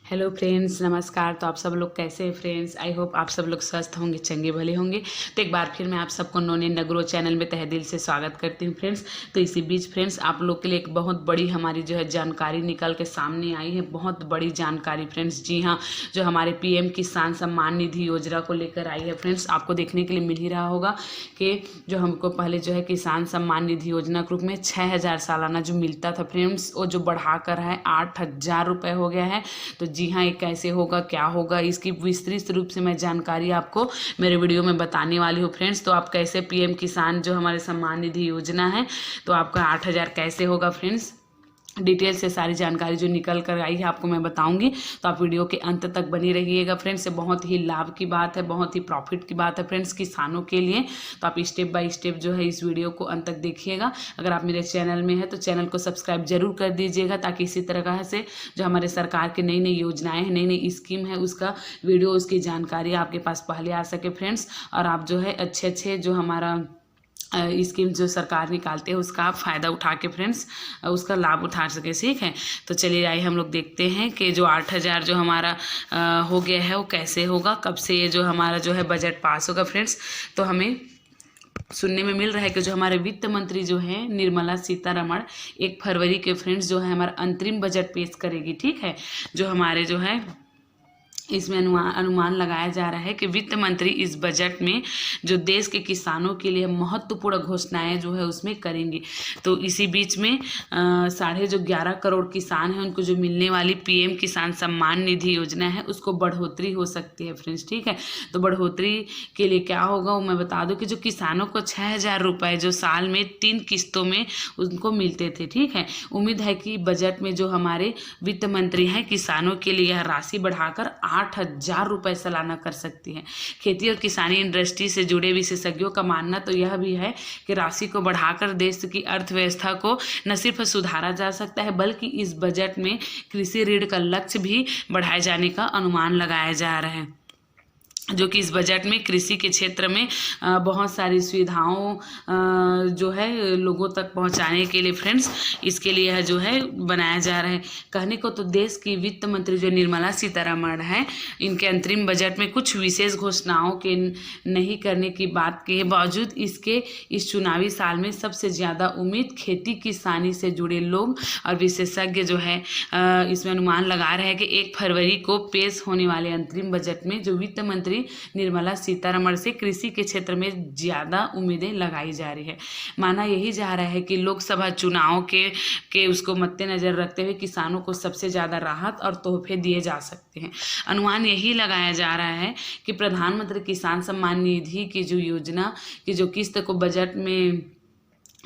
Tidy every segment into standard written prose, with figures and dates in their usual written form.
Hello friends, नमस्कार। तो आप सब लोग कैसे हैं फ्रेंड्स? आई होप आप सब लोग स्वस्थ होंगे, चंगे भले होंगे। तो एक बार फिर मैं आप सबको नोने नगरो चैनल में तहे दिल से स्वागत करती हूँ फ्रेंड्स। तो इसी बीच फ्रेंड्स, आप लोग के लिए एक बहुत बड़ी हमारी जो है जानकारी निकल के सामने आई है। बहुत बड़ी जानकारी फ्रेंड्स, जी हाँ, जो हमारे पीएम किसान सम्मान निधि योजना को लेकर आई है फ्रेंड्स। आपको देखने के लिए मिल ही रहा होगा कि जो हमको पहले जो है किसान सम्मान निधि योजना के रूप में 6,000 सालाना जो मिलता था फ्रेंड्स, वो जो बढ़ाकर है 8,000 रुपये हो गया है। तो जी हाँ, ये कैसे होगा, क्या होगा, इसकी विस्तृत रूप से मैं जानकारी आपको मेरे वीडियो में बताने वाली हूँ फ्रेंड्स। तो आप कैसे पीएम किसान जो हमारे सम्मान निधि योजना है, तो आपका 8,000 कैसे होगा फ्रेंड्स, डिटेल से सारी जानकारी जो निकल कर आई है आपको मैं बताऊंगी। तो आप वीडियो के अंत तक बनी रहिएगा फ्रेंड्स। ये बहुत ही लाभ की बात है, बहुत ही प्रॉफिट की बात है फ्रेंड्स किसानों के लिए। तो आप स्टेप बाय स्टेप जो है इस वीडियो को अंत तक देखिएगा। अगर आप मेरे चैनल में है तो चैनल को सब्सक्राइब जरूर कर दीजिएगा, ताकि इसी तरह से जो हमारे सरकार की नई नई योजनाएं हैं, नई नई स्कीम है, उसका वीडियो, उसकी जानकारी आपके पास पहले आ सके फ्रेंड्स। और आप जो है अच्छे अच्छे जो हमारा स्कीम जो सरकार निकालते हैं उसका आप फ़ायदा उठा के फ्रेंड्स उसका लाभ उठा सके। ठीक है, तो चलिए आइए हम लोग देखते हैं कि जो 8,000 जो हमारा हो गया है वो कैसे होगा, कब से ये जो हमारा जो है बजट पास होगा फ्रेंड्स। तो हमें सुनने में मिल रहा है कि जो हमारे वित्त मंत्री जो है निर्मला सीतारमण 1 फरवरी के फ्रेंड्स जो है हमारा अंतरिम बजट पेश करेगी। ठीक है, जो हमारे जो है इसमें अनुमान लगाया जा रहा है कि वित्त मंत्री इस बजट में जो देश के किसानों के लिए महत्वपूर्ण घोषणाएं जो है उसमें करेंगी। तो इसी बीच में 11.5 करोड़ किसान हैं, उनको जो मिलने वाली पीएम किसान सम्मान निधि योजना है उसको बढ़ोतरी हो सकती है फ्रेंड्स। ठीक है, तो बढ़ोतरी के लिए क्या होगा वो मैं बता दूं कि जो किसानों को 6,000 रुपये जो साल में 3 किस्तों में उनको मिलते थे। ठीक है, उम्मीद है कि बजट में जो हमारे वित्त मंत्री हैं किसानों के लिए यह राशि बढ़ाकर 8,000 रुपये सालाना कर सकती है। खेती और किसानी इंडस्ट्री से जुड़े विशेषज्ञों का मानना तो यह भी है कि राशि को बढ़ाकर देश की अर्थव्यवस्था को न सिर्फ सुधारा जा सकता है, बल्कि इस बजट में कृषि ऋण का लक्ष्य भी बढ़ाए जाने का अनुमान लगाया जा रहा है, जो कि इस बजट में कृषि के क्षेत्र में बहुत सारी सुविधाओं जो है लोगों तक पहुंचाने के लिए फ्रेंड्स, इसके लिए यह जो है बनाया जा रहा है। कहने को तो देश की वित्त मंत्री जो निर्मला सीतारमण है, इनके अंतरिम बजट में कुछ विशेष घोषणाओं के नहीं करने की बात के बावजूद इसके इस चुनावी साल में सबसे ज़्यादा उम्मीद खेती किसानी से जुड़े लोग और विशेषज्ञ जो है इसमें अनुमान लगा रहे हैं कि 1 फरवरी को पेश होने वाले अंतरिम बजट में जो वित्त मंत्री निर्मला सीतारमण से कृषि के क्षेत्र में ज़्यादा उम्मीदें लगाई जा रही है। माना यही जा रहा है कि लोकसभा चुनाव के उसको मद्देनजर रखते हुए किसानों को सबसे ज़्यादा राहत और तोहफे दिए जा सकते हैं। अनुमान यही लगाया जा रहा है कि प्रधानमंत्री किसान सम्मान निधि की जो योजना की जो किस्त को बजट में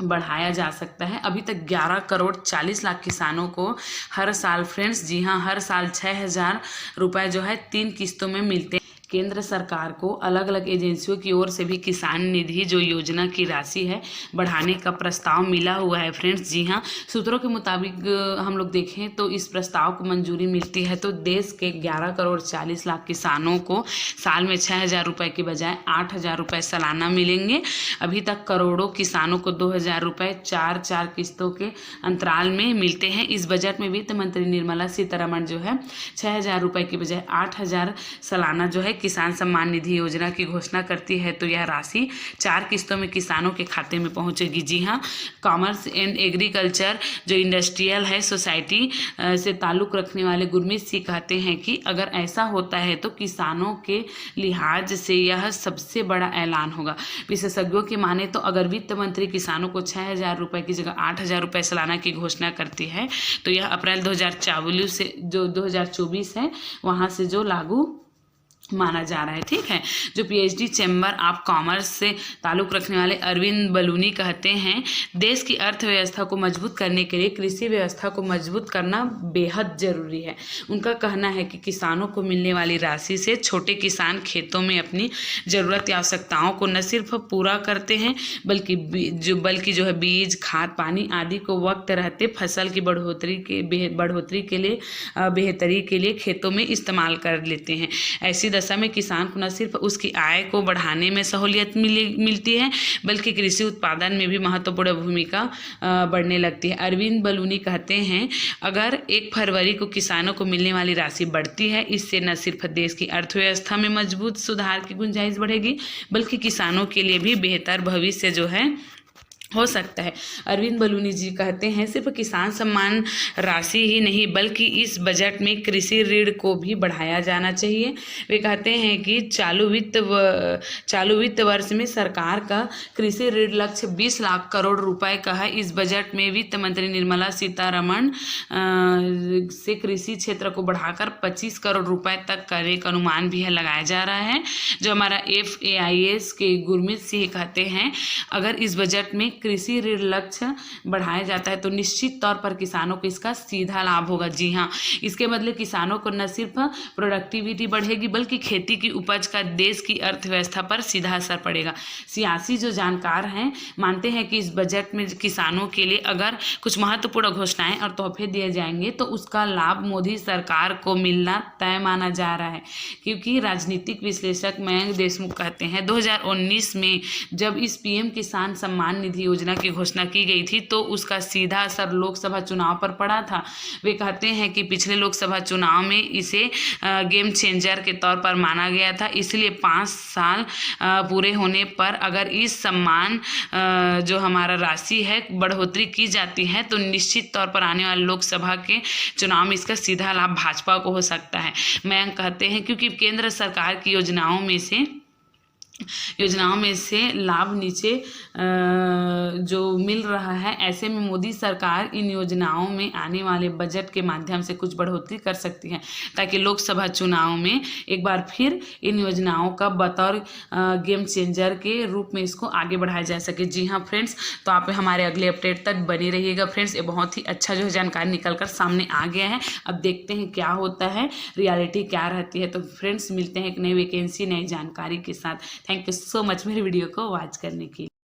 बढ़ाया जा सकता है। अभी तक 11 करोड़ 40 लाख किसानों को हर साल फ्रेंड्स, जी हाँ, हर साल 6,000 रुपये जो है 3 किस्तों में मिलते हैं। केंद्र सरकार को अलग अलग एजेंसियों की ओर से भी किसान निधि जो योजना की राशि है बढ़ाने का प्रस्ताव मिला हुआ है फ्रेंड्स। जी हाँ, सूत्रों के मुताबिक हम लोग देखें तो इस प्रस्ताव को मंजूरी मिलती है तो देश के 11 करोड़ 40 लाख किसानों को साल में 6,000 रुपये के बजाय 8,000 रुपये सालाना मिलेंगे। अभी तक करोड़ों किसानों को 2,000 रुपये 4 किस्तों के अंतराल में मिलते हैं। इस बजट में वित्त मंत्री निर्मला सीतारमण जो है 6,000 रुपये के बजाय 8,000 सालाना जो है किसान सम्मान निधि योजना की घोषणा करती है। तो यह राशि 4 किस्तों में किसानों के खाते में पहुंचेगी। जी हाँ, कॉमर्स एंड एग्रीकल्चर जो इंडस्ट्रियल है सोसाइटी से ताल्लुक़ रखने वाले गुरमीत सिंह कहते हैं कि अगर ऐसा होता है तो किसानों के लिहाज से यह सबसे बड़ा ऐलान होगा। विशेषज्ञों की माने तो अगर वित्त मंत्री किसानों को 6,000 रुपये की जगह 8,000 रुपये सालाना की घोषणा करती है तो यह अप्रैल 2024 से जो 2024 है वहाँ से जो लागू माना जा रहा है। ठीक है, जो पीएचडी चैम्बर ऑफ कॉमर्स से ताल्लुक़ रखने वाले अरविंद बलूनी कहते हैं देश की अर्थव्यवस्था को मजबूत करने के लिए कृषि व्यवस्था को मजबूत करना बेहद ज़रूरी है। उनका कहना है कि किसानों को मिलने वाली राशि से छोटे किसान खेतों में अपनी ज़रूरत या आवश्यकताओं को न सिर्फ पूरा करते हैं बल्कि जो है बीज, खाद, पानी आदि को वक्त रहते फसल की बढ़ोतरी के लिए बेहतरी के लिए खेतों में इस्तेमाल कर लेते हैं। ऐसी दशा में किसान को न सिर्फ उसकी आय को बढ़ाने में सहूलियत मिलती है बल्कि कृषि उत्पादन में भी महत्वपूर्ण भूमिका बढ़ने लगती है। अरविंद बलूनी कहते हैं, अगर 1 फरवरी को किसानों को मिलने वाली राशि बढ़ती है, इससे न सिर्फ देश की अर्थव्यवस्था में मजबूत सुधार की गुंजाइश बढ़ेगी बल्कि किसानों के लिए भी बेहतर भविष्य जो है हो सकता है। अरविंद बलूनी जी कहते हैं, सिर्फ किसान सम्मान राशि ही नहीं बल्कि इस बजट में कृषि ऋण को भी बढ़ाया जाना चाहिए। वे कहते हैं कि चालू वित्त वर्ष में सरकार का कृषि ऋण लक्ष्य 20 लाख करोड़ रुपए का है। इस बजट में वित्त मंत्री निर्मला सीतारमण से कृषि क्षेत्र को बढ़ाकर 25 करोड़ रुपए तक करने का अनुमान भी है लगाया जा रहा है। जो हमारा FAIS के गुरमीत सिंह कहते हैं, अगर इस बजट में कृषि ऋण लक्ष्य बढ़ाया जाता है तो निश्चित तौर पर किसानों को इसका सीधा लाभ होगा। जी हाँ, इसके बदले किसानों को न सिर्फ प्रोडक्टिविटी बढ़ेगी बल्कि खेती की उपज का देश की अर्थव्यवस्था पर सीधा असर पड़ेगा। सियासी जो जानकार हैं मानते हैं कि इस बजट में किसानों के लिए अगर कुछ महत्वपूर्ण घोषणाएं और तोहफे दिए जाएंगे तो उसका लाभ मोदी सरकार को मिलना तय माना जा रहा है, क्योंकि राजनीतिक विश्लेषक मयंक देशमुख कहते हैं 2019 में जब इस PM किसान सम्मान निधि योजना की घोषणा की गई थी तो उसका सीधा असर लोकसभा चुनाव पर पड़ा था। वे कहते हैं कि पिछले लोकसभा चुनाव में इसे गेम चेंजर के तौर पर माना गया था, इसलिए 5 साल पूरे होने पर अगर इस सम्मान जो हमारा राशि है बढ़ोतरी की जाती है तो निश्चित तौर पर आने वाले लोकसभा के चुनाव में इसका सीधा लाभ भाजपा को हो सकता है। मयंक कहते हैं क्योंकि केंद्र सरकार की योजनाओं में से लाभ नीचे जो मिल रहा है, ऐसे में मोदी सरकार इन योजनाओं में आने वाले बजट के माध्यम से कुछ बढ़ोतरी कर सकती है ताकि लोकसभा चुनाव में एक बार फिर इन योजनाओं का बतौर गेम चेंजर के रूप में इसको आगे बढ़ाया जा सके। जी हाँ फ्रेंड्स, तो आप हमारे अगले अपडेट तक बने रहिएगा फ्रेंड्स। ये बहुत ही अच्छा जो है जानकारी निकल कर सामने आ गया है। अब देखते हैं क्या होता है, रियलिटी क्या रहती है। तो फ्रेंड्स मिलते हैं एक नई वैकेंसी नई जानकारी के साथ। थैंक यू सो मच मेरे वीडियो को वॉच करने की।